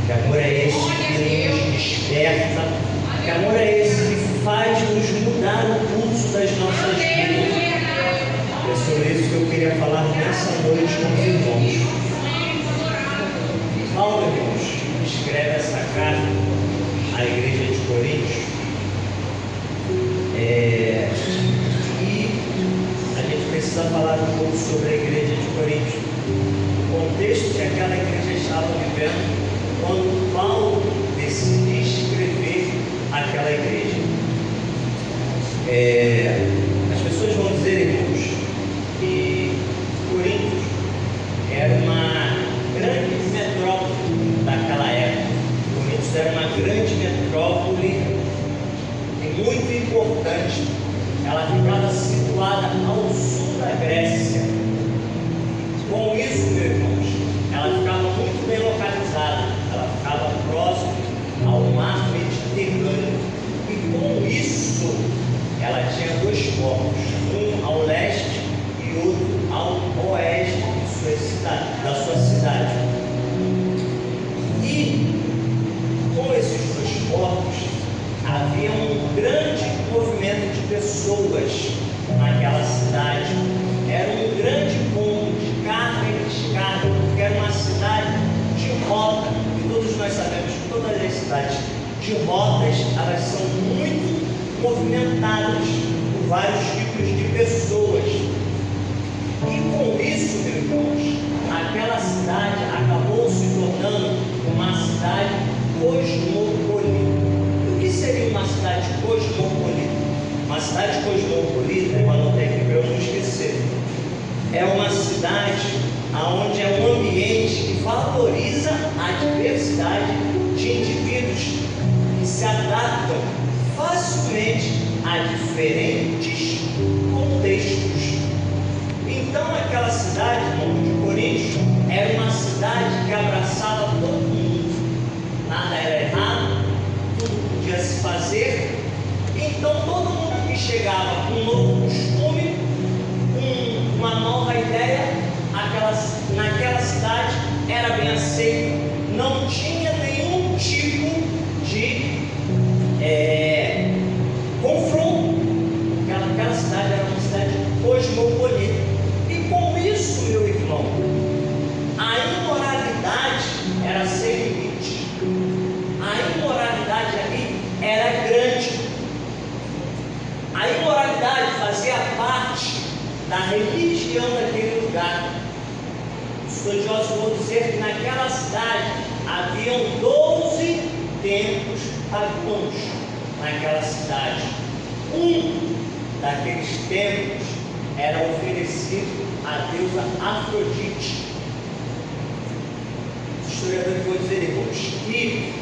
Que amor é esse que nos desperta? Que amor é esse que faz-nos mudar o curso das nossas vidas? É sobre isso que eu queria falar nessa noite com os irmãos. Paulo, irmãos, escreve essa carta à igreja de Corinto. E a gente precisa falar um pouco sobre a igreja de Corinto. O contexto que aquela igreja estava vivendo quando Paulo decidiu escrever aquela igreja. As pessoas vão dizer, irmãos, que Corinto era uma grande metrópole daquela época. Corinto era uma grande metrópole e muito importante. Ela ficava situada ao sul da Grécia. Com isso, meus irmãos, ela ficava muito bem localizada. Ela ficava próxima ao mar Mediterrâneo. E com isso, ela tinha dois portos, um ao leste e outro ao oeste da sua cidade. E com esses dois portos, havia um grande movimento de pessoas naquela cidade. Era um grande ponto de carga e descarga, porque era uma cidade de rota. E todos nós sabemos que todas as cidades de rotas, elas são muito movimentadas por vários tipos de pessoas. E com isso, meus irmãos, aquela cidade acabou se tornando uma cidade cosmopolita. O que seria uma cidade cosmopolita? Uma cidade cosmopolita, eu anotei aqui para eu não esquecer, é uma cidade onde é um ambiente que valoriza a diversidade de indivíduos que se adaptam facilmente a diferentes contextos. Então aquela cidade, irmão, de Corinto, era uma cidade que abraçava todo mundo. Nada era errado, tudo podia se fazer. Então todo mundo que chegava com um novo costume, com uma nova ideia, naquela cidade era bem aceito. Não tinha nenhum tipo de confronto. Aquela cidade era uma cidade cosmopolita. E com isso, meu irmão, a imoralidade era sem limite. A imoralidade ali era grande. A imoralidade fazia parte da religião daquele lugar. Os estudiosos vão dizer que naquela cidade haviam 12 templos pagãos naquela cidade. Um daqueles templos era oferecido à deusa Afrodite. Os historiadores vão dizer, irmãos, que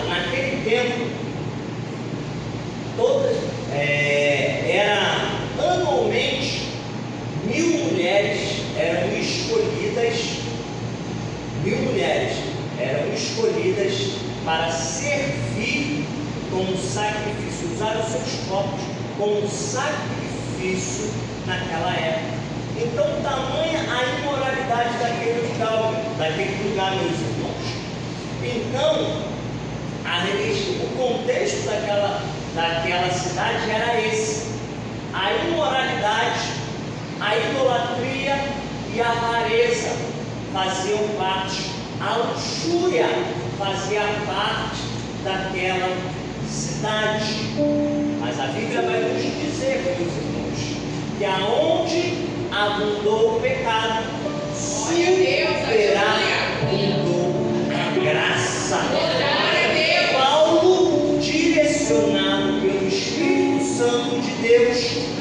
naquele templo anualmente 1000 mulheres eram escolhidas para servir como sacrifício, usar os seus corpos como sacrifício naquela época. Então, tamanha a imoralidade daquele lugar, meus irmãos. Então, o contexto daquela cidade era esse: a imoralidade, a idolatria e a avareza faziam parte, a luxúria fazia parte daquela cidade. Mas a Bíblia vai nos dizer, meus irmãos, que aonde abundou o pecado, superabundou a graça. Paulo, direcionado pelo Espírito Santo de Deus,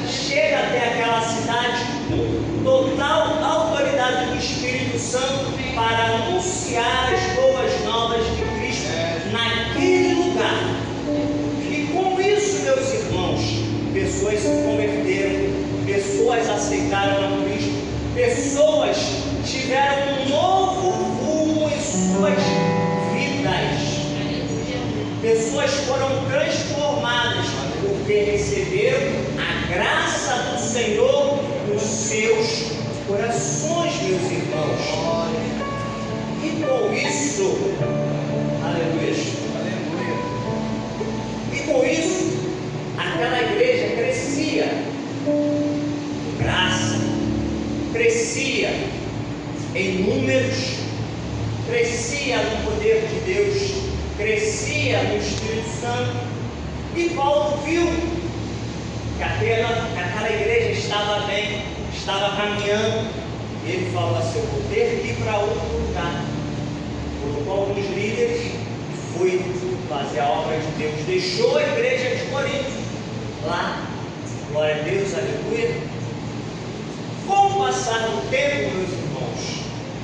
chega até aquela cidade com total autoridade do Espírito Santo para anunciar as boas novas de Cristo naquele lugar. E com isso, meus irmãos, pessoas se converteram, pessoas aceitaram a Cristo, pessoas tiveram um novo rumo em suas vidas, pessoas foram transformadas porque receberam a graça do Senhor nos seus corações, meus irmãos. E com isso, aleluia, e com isso, aquela igreja crescia em graça, crescia em números, crescia no poder de Deus, crescia no Espírito Santo. E Paulo viu que aquela igreja estava bem, estava caminhando. E ele falou assim: eu vou ter que ir para outro lugar. Colocou alguns líderes e foi fazer a obra de Deus. Deixou a igreja de Corinto lá. Glória a Deus, aleluia. Com o passar do tempo, meus irmãos,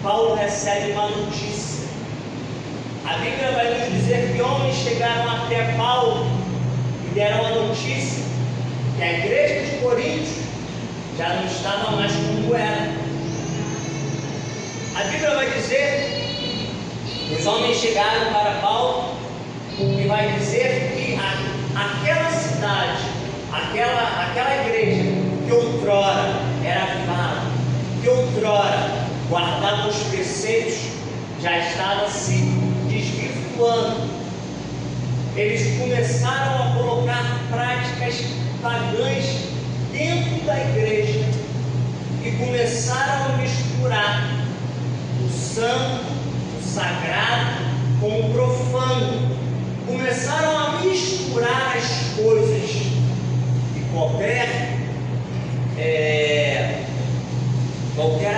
Paulo recebe uma notícia. A Bíblia vai nos dizer que homens chegaram até Paulo e deram a notícia que a igreja de Corinto já não estava mais como era. A Bíblia vai dizer que os homens chegaram para Paulo e vai dizer que aquela cidade, aquela igreja que outrora era avivada, que outrora guardava os preceitos, já estava se desvirtuando. Eles começaram a colocar práticas pagãs dentro da igreja e começaram a misturar o santo, o sagrado com o profano. Começaram a misturar as coisas e qualquer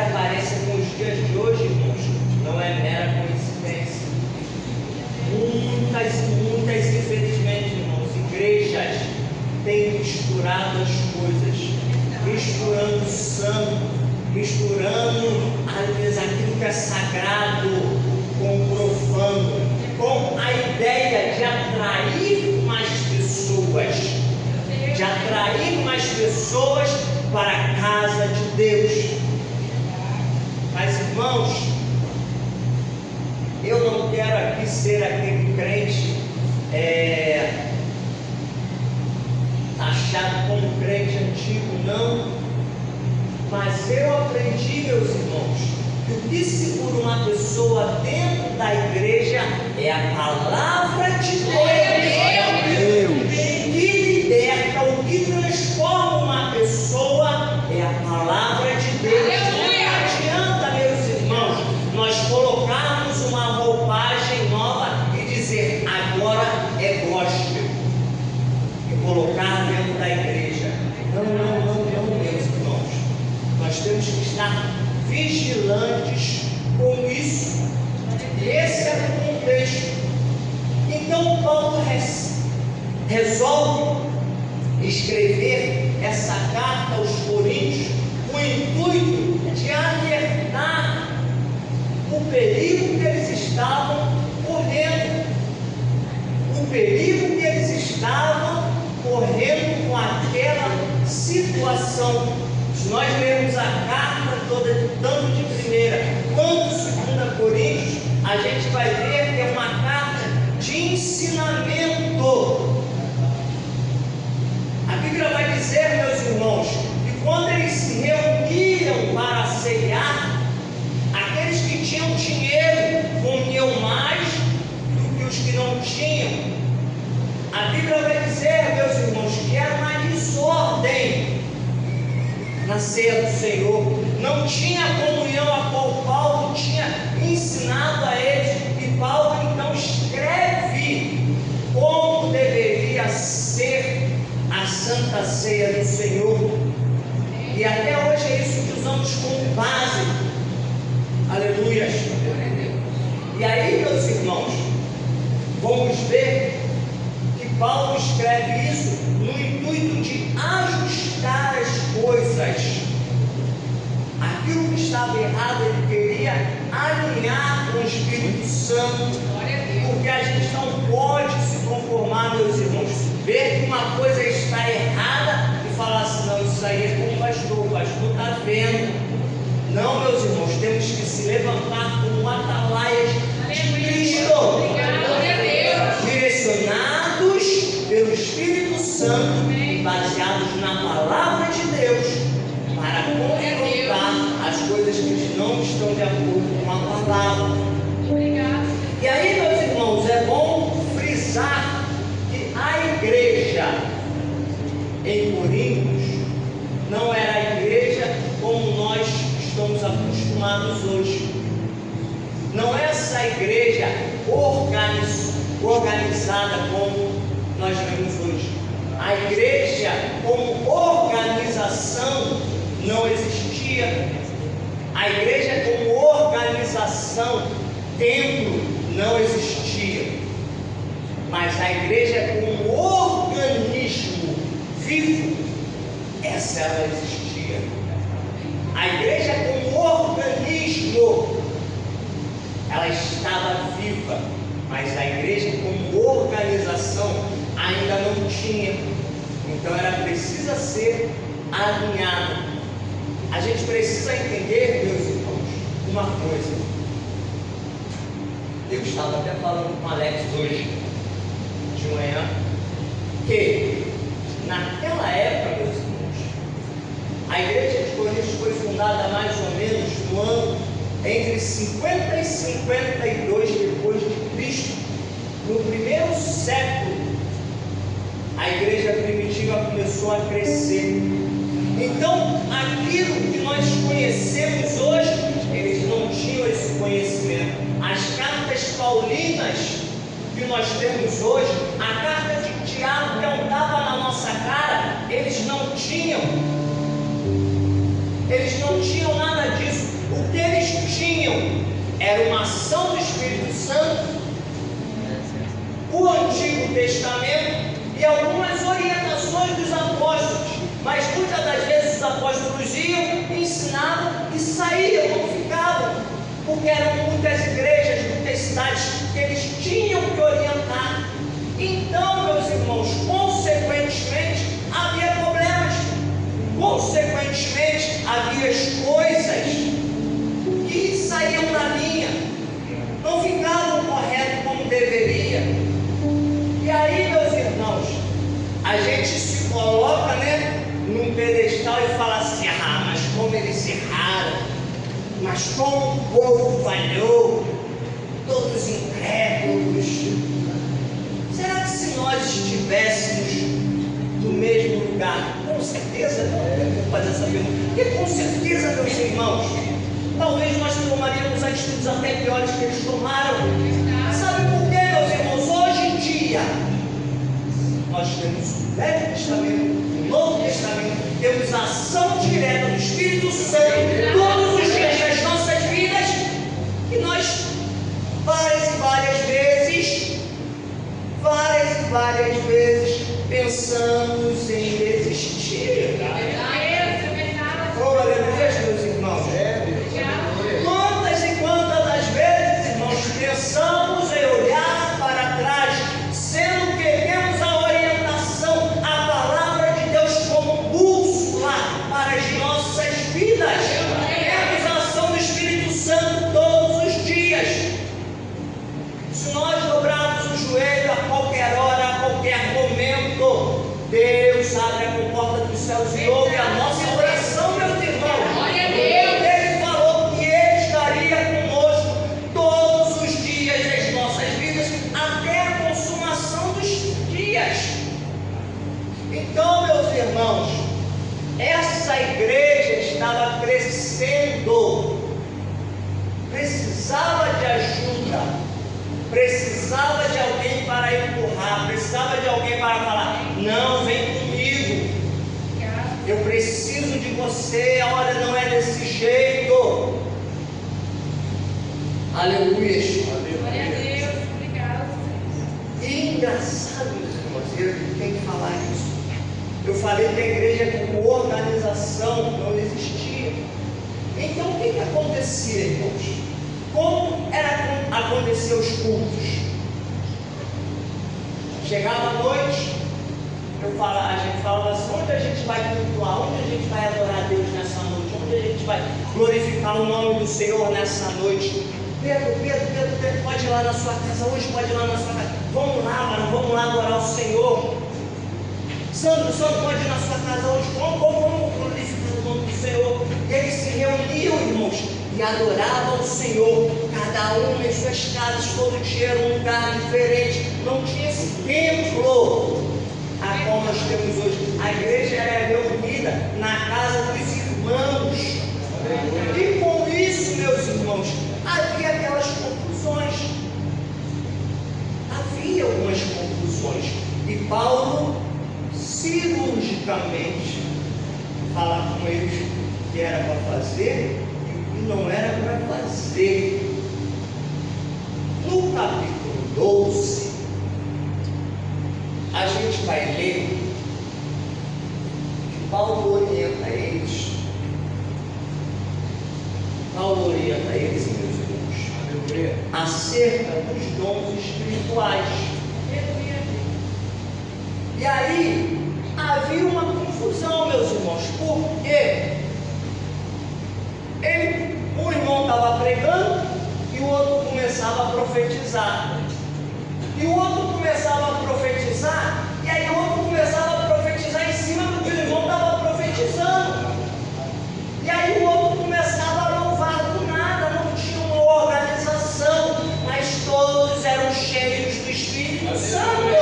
aparência com os dias de hoje, irmãos, não é mera coincidência. Muitas, infelizmente, irmãos, igrejas têm misturado as coisas, misturando o santo, misturando aquilo que é sagrado com o profano, com a ideia de atrair mais pessoas, para a casa de Deus. Mas, irmãos, eu não quero aqui ser aquele crente taxado como crente antigo, não. Mas eu aprendi, meus irmãos, que o que segura uma pessoa dentro da igreja é a palavra de Deus. O que liberta, o que transforma uma pessoa é a palavra de Deus. Não adianta, meus irmãos, nós colocarmos uma roupagem nova e dizer agora é gospel e colocar dentro da igreja. Não, meus irmãos. Nós temos que estar vigilantes com isso. E esse é o contexto. Então Paulo resolve escrever essa carta aos Coríntios com o intuito de alertar o perigo que eles estavam correndo. O perigo que eles estavam correndo com aquela situação. Se nós lermos a carta toda, tanto de 1ª quanto 2ª Coríntios, a gente vai ver que é uma carta de ensinamento. A Bíblia vai dizer, meus irmãos, que quando eles se reuniram para ceiar, aqueles que tinham dinheiro comiam mais do que os que não tinham. A Bíblia vai dizer, meus irmãos, que era uma desordem na ceia do Senhor. Não tinha comunhão a qual Paulo tinha ensinado a eles. E Paulo então escreve como deveria ser a Santa Ceia do Senhor. E até hoje é isso que usamos como base. Aleluia. E aí, meus irmãos, vamos ver que Paulo escreve isso no intuito de ajustar as coisas. Aquilo que estava errado, ele queria alinhar com o Espírito Santo, porque a gente não pode se conformar, meus irmãos, ver que uma coisa está errada e falar assim: não, isso aí é com o pastor está vendo. Não, meus irmãos, temos que se levantar como atalaias de Cristo, direcionados pelo Espírito Santo e baseados na palavra de Deus, para confrontar as coisas que não estão de acordo com a palavra. organizada como nós vemos hoje. A igreja como organização não existia. A igreja como organização, templo, não existia. Mas a igreja como organismo vivo, essa ela existia. A igreja como organismo, ela estava viva, mas a igreja como organização ainda não tinha. Então ela precisa ser alinhada. A gente precisa entender, meus irmãos, uma coisa. Eu estava até falando com o Alex hoje de manhã, que naquela época, meus irmãos, a igreja de Corinto foi fundada mais ou menos no ano entre 50 e 52 depois de Cristo. No primeiro século, a igreja primitiva começou a crescer. Então, aquilo que nós conhecemos hoje, eles não tinham esse conhecimento. As cartas paulinas que nós temos hoje, a carta de Tiago que é um tapa na nossa cara, eles não tinham nada disso. O que eles tinham era uma ação do Espírito Santo, o Antigo Testamento e algumas orientações dos apóstolos. Mas muitas das vezes os apóstolos iam, ensinavam e saíam, não ficavam, porque eram muitas igrejas, muitas cidades que eles tinham que orientar. Então, meus irmãos, consequentemente havia problemas, consequentemente havia coisas que saíam da linha, não ficavam corretos como deveria. E aí, meus irmãos, a gente se coloca, num pedestal e fala assim: ah, mas como eles erraram, mas como o povo falhou, todos incrédulos. Será que se nós estivéssemos no mesmo lugar, com certeza, não vou fazer essa pergunta, porque com certeza, meus irmãos, talvez nós tomaríamos atitudes até piores que eles tomaram. Sabe por quê, meus irmãos? Hoje em dia, nós temos o Velho Testamento, o Novo Testamento, temos a ação direta do Espírito Santo todos os dias das nossas vidas, e nós, várias e várias vezes, pensamos em desistir. Oh, aleluia, meus irmãos. Quantas e quantas das vezes, irmãos, pensamos em olhar para trás, sendo que temos a orientação, a palavra de Deus como bússola para as nossas vidas. Temos a ação do Espírito Santo todos os dias. Se nós dobrarmos o joelho a qualquer hora, a qualquer momento, Deus abre a porta dos céus e ouve a nossa oração, meus irmãos. Ele falou que Ele estaria conosco todos os dias das nossas vidas, até a consumação dos dias. Então, meus irmãos, essa igreja estava crescendo, precisava de ajuda, precisava de alguém para empurrar, precisava de alguém para falar: não, vem comigo, eu preciso de você, a hora não é desse jeito. Aleluia. Glória a Deus, obrigado. E engraçado, meus irmãos, eu tenho que falar isso. Eu falei que a igreja como organização não existia. Então o que acontecia, irmãos? Como era acontecer os cultos? Chegava a noite, a gente falava assim: onde a gente vai cultuar? Onde a gente vai adorar a Deus nessa noite? Onde a gente vai glorificar o nome do Senhor nessa noite? Pedro, pode ir lá na sua casa hoje, pode ir lá na sua casa. Vamos lá, mano, vamos lá adorar o Senhor. Sandro, pode ir na sua casa hoje. Vamos glorificar o nome do Senhor. E eles se reuniam, irmãos, e adoravam o Senhor, cada um em suas casas, todo dia era um lugar diferente. Não tinha esse templo a qual nós temos hoje. A igreja era reunida na casa dos irmãos. E com isso, meus irmãos, havia aquelas confusões. algumas conclusões. E Paulo, cirurgicamente, fala com eles o que era para fazer e o que não era para fazer. No capítulo 12, a gente vai ler que Paulo orienta eles. Paulo orienta eles, meus irmãos, acerca dos dons espirituais. E aí havia uma confusão, meus irmãos, porque o irmão estava pregando e o outro começava a profetizar. E o outro começava a profetizar, e aí o outro começava a profetizar em cima do que o irmão estava profetizando. E aí o outro começava a louvar do nada, não tinha uma organização, mas todos eram cheios do Espírito Santo.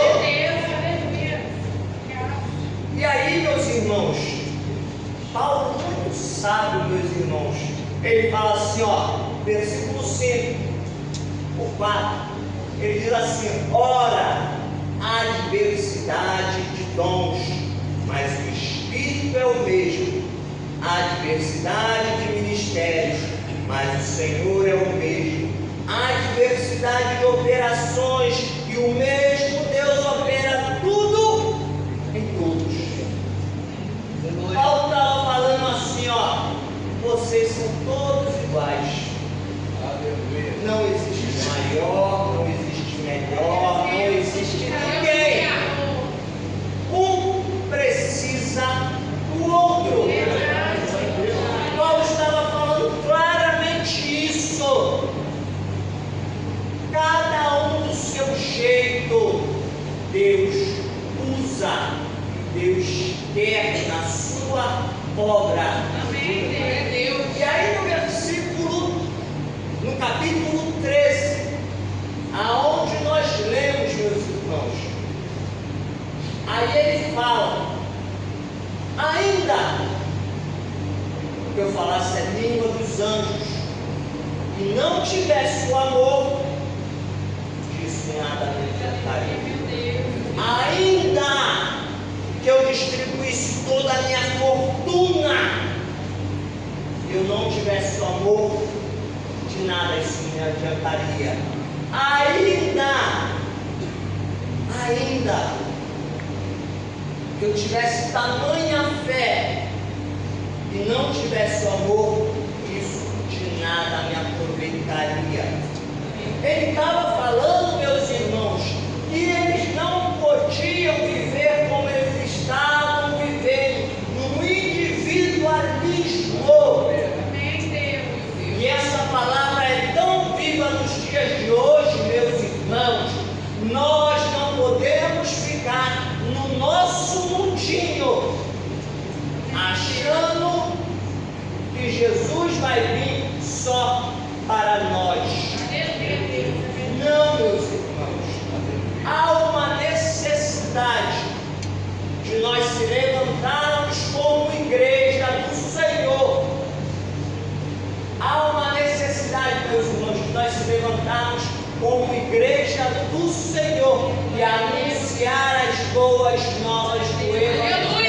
E aí, meus irmãos, Paulo, muito sábio, meus irmãos, ele fala assim, ó, versículo 5, ou 4, ele diz assim: ora, há diversidade de dons, mas o Espírito é o mesmo. Há diversidade de ministérios, mas o Senhor é o mesmo. Há diversidade de operações, e o mesmo Deus opera tudo em todos. Paulo estava falando assim, ó, vocês são todos iguais. Não existe maior, não existe melhor, não existe ninguém. Um precisa do outro. Paulo estava falando claramente isso. Cada um do seu jeito, Deus usa, Deus quer na sua obra. E aí no versículo, no capítulo 13, aonde nós lemos, meus irmãos, aí ele fala, ainda que eu falasse a língua dos anjos e não tivesse o amor, disso nada me adiantaria. Ainda que eu distribuísse toda a minha fortuna, eu não tivesse o amor, de nada isso me adiantaria. Ainda que eu tivesse tamanha fé e não tivesse o amor, isso de nada me aproveitaria. Ele estava falando, meus irmãos, que eles não podiam viver como eles estavam vivendo, no individualismo. E essa palavra é tão viva nos dias de hoje, meus irmãos. Nós não podemos ficar no nosso mundinho, achando que Jesus vai vir só para nós. Não, meus irmãos. Há uma necessidade de nós se levantarmos como igreja do Senhor. Há uma necessidade, meus irmãos, de nós se levantarmos como igreja do Senhor e anunciar as boas novas do Evangelho.